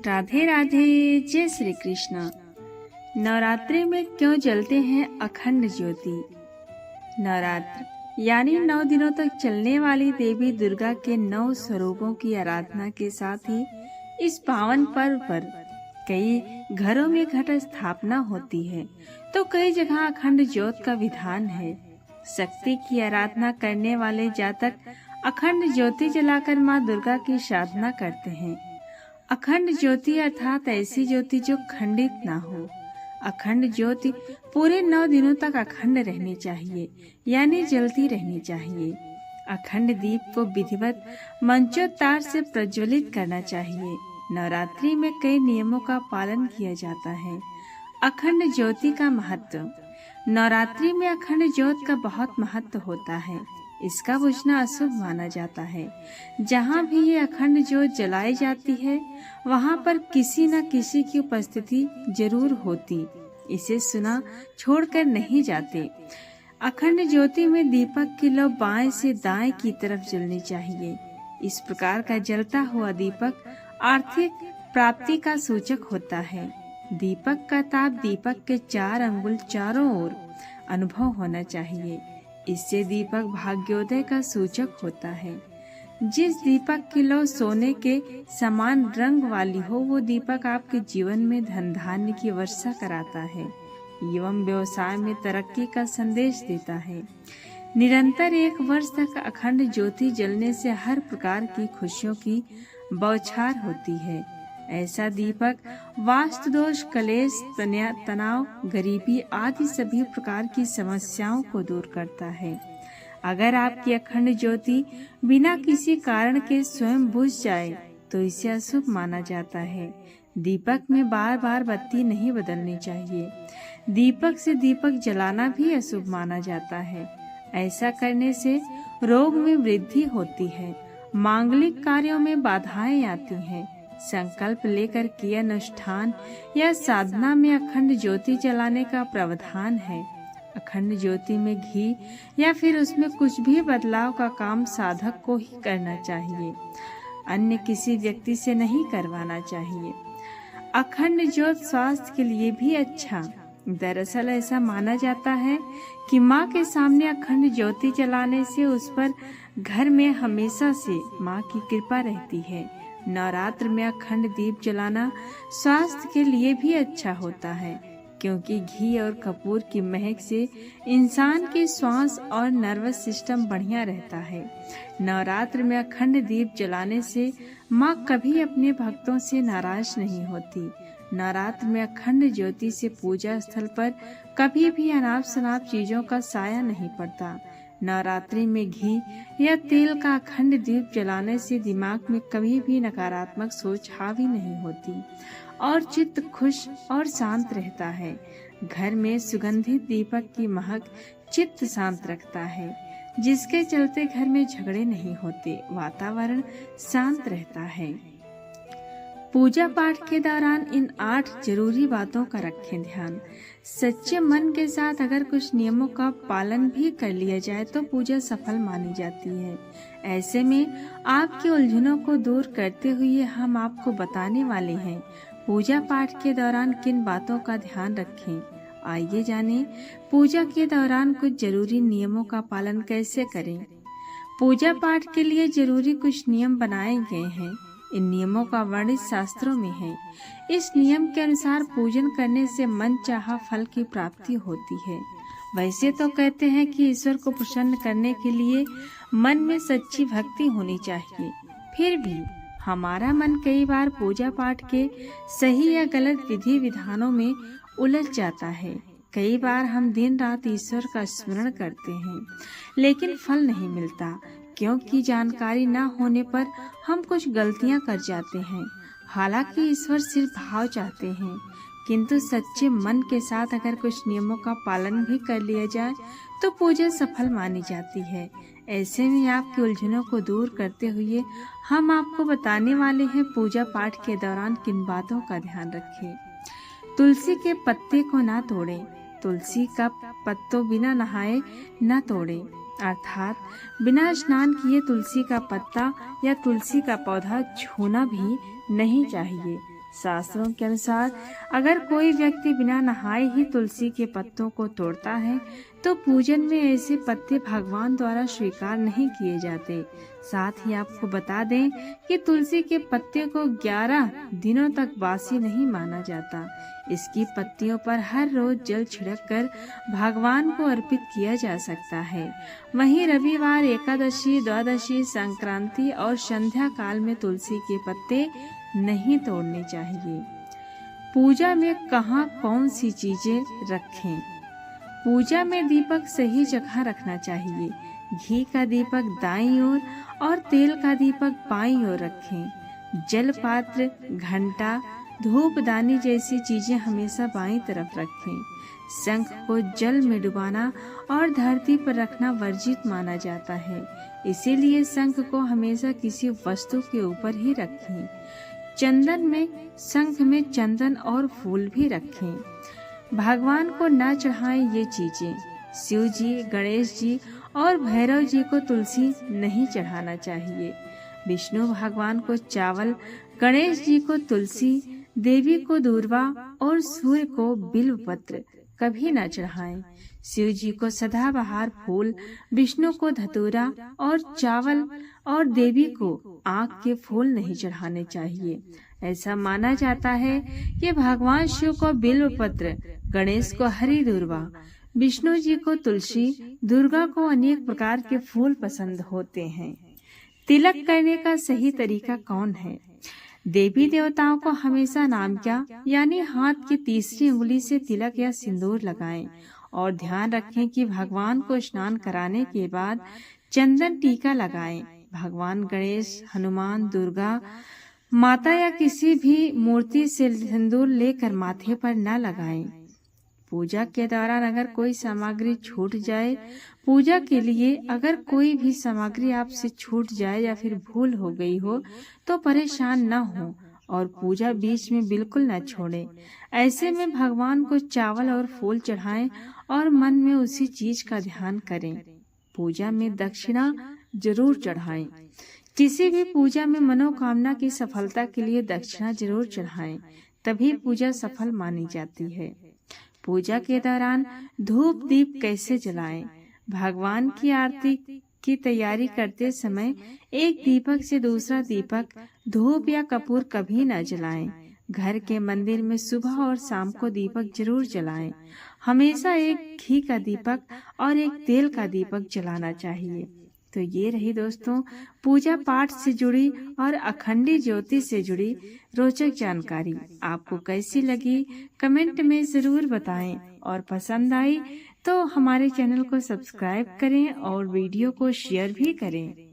राधे राधे, जय श्री कृष्ण। नवरात्रि में क्यों जलते हैं अखंड ज्योति? नवरात्र यानी 9 दिनों तक चलने वाली देवी दुर्गा के 9 स्वरूपों की आराधना के साथ ही इस पावन पर्व पर कई घरों में घट स्थापना होती है तो कई जगह अखंड ज्योत का विधान है। शक्ति की आराधना करने वाले जातक अखंड ज्योति जलाकर माँ दुर्गा की साधना करते हैं। अखंड ज्योति अर्थात ऐसी ज्योति जो खंडित ना हो। अखंड ज्योति पूरे 9 दिनों तक अखंड रहनी चाहिए, यानी जलती रहनी चाहिए। अखंड दीप को विधिवत मंचोत्तार से प्रज्वलित करना चाहिए। नवरात्रि में कई नियमों का पालन किया जाता है। अखंड ज्योति का महत्व। नवरात्रि में अखंड ज्योत का बहुत महत्व होता है। इसका बुझना अशुभ माना जाता है। जहाँ भी ये अखंड ज्योत जलाई जाती है वहाँ पर किसी न किसी की उपस्थिति जरूर होती। इसे सुना छोड़कर नहीं जाते। अखंड ज्योति में दीपक की लौ बाएं से दाएं की तरफ जलनी चाहिए। इस प्रकार का जलता हुआ दीपक आर्थिक प्राप्ति का सूचक होता है। दीपक का ताप दीपक के 4 अंगुल चारों ओर अनुभव होना चाहिए। इससे दीपक भाग्योदय का सूचक होता है। जिस दीपक की लौ सोने के समान रंग वाली हो वो दीपक आपके जीवन में धन धान्य की वर्षा कराता है एवं व्यवसाय में तरक्की का संदेश देता है। निरंतर 1 वर्ष तक अखंड ज्योति जलने से हर प्रकार की खुशियों की बौछार होती है। ऐसा दीपक वास्तु दोष, कलेश, तनाव, गरीबी आदि सभी प्रकार की समस्याओं को दूर करता है। अगर आपकी अखंड ज्योति बिना किसी कारण के स्वयं बुझ जाए तो इसे अशुभ माना जाता है। दीपक में बार बार बत्ती नहीं बदलनी चाहिए। दीपक से दीपक जलाना भी अशुभ माना जाता है। ऐसा करने से रोग में वृद्धि होती है, मांगलिक कार्यों में बाधाएं आती हैं। संकल्प लेकर किए अनुष्ठान या साधना में अखंड ज्योति जलाने का प्रावधान है। अखंड ज्योति में घी या फिर उसमें कुछ भी बदलाव का काम साधक को ही करना चाहिए, अन्य किसी व्यक्ति से नहीं करवाना चाहिए। अखंड ज्योत स्वास्थ्य के लिए भी अच्छा। दरअसल ऐसा माना जाता है कि माँ के सामने अखंड ज्योति जलाने से उस पर घर में हमेशा से माँ की कृपा रहती है। नवरात्र में अखंड दीप जलाना स्वास्थ्य के लिए भी अच्छा होता है, क्योंकि घी और कपूर की महक से इंसान के श्वास और नर्वस सिस्टम बढ़िया रहता है। नवरात्र में अखंड दीप जलाने से माँ कभी अपने भक्तों से नाराज नहीं होती। नवरात्र में अखंड ज्योति से पूजा स्थल पर कभी भी अनाप शनाप चीजों का साया नहीं पड़ता। नवरात्रि में घी या तेल का अखंड दीप जलाने से दिमाग में कभी भी नकारात्मक सोच हावी नहीं होती और चित्त खुश और शांत रहता है। घर में सुगंधित दीपक की महक चित्त शांत रखता है, जिसके चलते घर में झगड़े नहीं होते, वातावरण शांत रहता है। पूजा पाठ के दौरान इन 8 जरूरी बातों का रखें ध्यान। सच्चे मन के साथ अगर कुछ नियमों का पालन भी कर लिया जाए तो पूजा सफल मानी जाती है। ऐसे में आपकी उलझनों को दूर करते हुए हम आपको बताने वाले हैं पूजा पाठ के दौरान किन बातों का ध्यान रखें। आइए जानें पूजा के दौरान कुछ जरूरी नियमों का पालन कैसे करें। पूजा पाठ के लिए जरूरी कुछ नियम बनाए गए हैं। इन नियमों का वर्णित शास्त्रों में है। इस नियम के अनुसार पूजन करने से मन चाहा फल की प्राप्ति होती है। वैसे तो कहते हैं कि ईश्वर को प्रसन्न करने के लिए मन में सच्ची भक्ति होनी चाहिए, फिर भी हमारा मन कई बार पूजा पाठ के सही या गलत विधि विधानों में उलझ जाता है। कई बार हम दिन रात ईश्वर का स्मरण करते हैं लेकिन फल नहीं मिलता, क्योंकि जानकारी न होने पर हम कुछ गलतियां कर जाते हैं। हालांकि ईश्वर सिर्फ भाव चाहते हैं, किंतु सच्चे मन के साथ अगर कुछ नियमों का पालन भी कर लिया जाए तो पूजा सफल मानी जाती है। ऐसे में आपकी उलझनों को दूर करते हुए हम आपको बताने वाले हैं पूजा पाठ के दौरान किन बातों का ध्यान रखें। तुलसी के पत्ते को ना तोड़ें। तुलसी का पत्तों बिना नहाए न तोड़ें, अर्थात बिना स्नान किए तुलसी का पत्ता या तुलसी का पौधा छूना भी नहीं चाहिए। शास्त्रों के अनुसार अगर कोई व्यक्ति बिना नहाए ही तुलसी के पत्तों को तोड़ता है तो पूजन में ऐसे पत्ते भगवान द्वारा स्वीकार नहीं किए जाते। साथ ही आपको बता दें कि तुलसी के पत्ते को 11 दिनों तक बासी नहीं माना जाता। इसकी पत्तियों पर हर रोज जल छिड़क कर भगवान को अर्पित किया जा सकता है। वहीं रविवार, एकादशी, द्वादशी, संक्रांति और संध्या काल में तुलसी के पत्ते नहीं तोड़ने चाहिए। पूजा में कहाँ कौन सी चीजें रखें? पूजा में दीपक सही जगह रखना चाहिए। घी का दीपक दाईं ओर और तेल का दीपक बाईं ओर रखें। जल पात्र, घंटा, धूपदानी जैसी चीजें हमेशा बाईं तरफ रखें। शंख को जल में डुबाना और धरती पर रखना वर्जित माना जाता है, इसीलिए शंख को हमेशा किसी वस्तु के ऊपर ही रखें। चंदन में शंख में चंदन और फूल भी रखें। भगवान को न चढ़ाएं ये चीजें। शिव जी, गणेश जी और भैरव जी को तुलसी नहीं चढ़ाना चाहिए। विष्णु भगवान को चावल, गणेश जी को तुलसी, देवी को दूर्वा और सूर्य को बिल्व पत्र कभी न चढ़ाएं। शिव जी को सदाबहार फूल, विष्णु को धतूरा और चावल और देवी को आँख के फूल नहीं चढ़ाने चाहिए। ऐसा माना जाता है कि भगवान शिव को बिल्व पत्र, गणेश को हरी दूर्वा, विष्णु जी को तुलसी, दुर्गा को अनेक प्रकार के फूल पसंद होते हैं। तिलक करने का सही तरीका कौन है? देवी देवताओं को हमेशा नामक्या यानी हाथ की तीसरी उंगली से तिलक या सिंदूर लगाएं और ध्यान रखें कि भगवान को स्नान कराने के बाद चंदन टीका लगाएं। भगवान गणेश, हनुमान, दुर्गा माता या किसी भी मूर्ति से सिंदूर लेकर माथे पर न लगाएं। पूजा के दौरान अगर कोई सामग्री छूट जाए, पूजा के लिए अगर कोई भी सामग्री आपसे छूट जाए या फिर भूल हो गई हो तो परेशान न हो और पूजा बीच में बिल्कुल न छोड़ें। ऐसे में भगवान को चावल और फूल चढ़ाएं और मन में उसी चीज का ध्यान करें। पूजा में दक्षिणा जरूर चढ़ाएं। किसी भी पूजा में मनोकामना की सफलता के लिए दक्षिणा जरूर चढ़ाएं, तभी पूजा सफल मानी जाती है। पूजा के दौरान धूप दीप कैसे जलाएं? भगवान की आरती की तैयारी करते समय एक दीपक से दूसरा दीपक, धूप या कपूर कभी न जलाएं। घर के मंदिर में सुबह और शाम को दीपक जरूर जलाएं। हमेशा एक घी का दीपक और एक तेल का दीपक जलाना चाहिए। तो ये रही दोस्तों पूजा पाठ से जुड़ी और अखंडी ज्योति से जुड़ी रोचक जानकारी। आपको कैसी लगी कमेंट में जरूर बताएं और पसंद आई तो हमारे चैनल को सब्सक्राइब करें और वीडियो को शेयर भी करें।